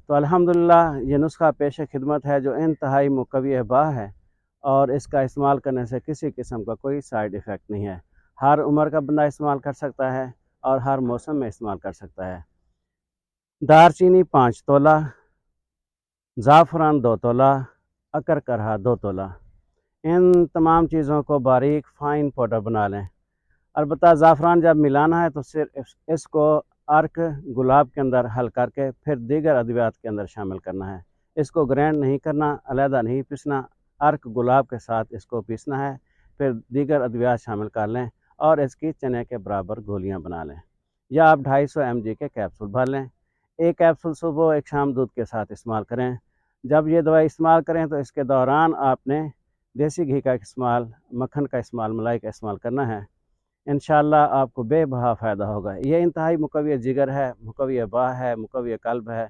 تو الحمدللہ یہ نسخہ پیش خدمت ہے جو انتہائی مقوی باہ ہے، اور اس کا استعمال کرنے سے کسی قسم کا کوئی سائیڈ ایفیکٹ نہیں ہے۔ ہر عمر کا بندہ استعمال کر سکتا ہے اور ہر موسم میں استعمال کر سکتا ہے۔ دار چینی 5 تولہ، زعفران 2 تولہ، اکرکرہ 2 تولہ، ان تمام چیزوں کو باریک فائن پاؤڈر بنا لیں۔ البتہ زعفران جب ملانا ہے تو صرف اس کو عرق گلاب کے اندر حل کر کے پھر دیگر ادویات کے اندر شامل کرنا ہے۔ اس کو گرینڈ نہیں کرنا، علیحدہ نہیں پیسنا، عرق گلاب کے ساتھ اس کو پیسنا ہے، پھر دیگر ادویات شامل کر لیں اور اس کی چنے کے برابر گولیاں بنا لیں، یا آپ 250 mg کے کیپسول بھر لیں۔ ایک کیپسول صبح ایک شام دودھ کے ساتھ استعمال کریں۔ جب یہ دوائی استعمال کریں تو اس کے دوران آپ نے دیسی گھی کا استعمال، مکھن کا استعمال، ملائی کا استعمال کرنا ہے۔ انشاءاللہ آپ کو بے بہا فائدہ ہوگا۔ یہ انتہائی مقوی جگر ہے، مقوی باہ ہے، مقوی قلب ہے۔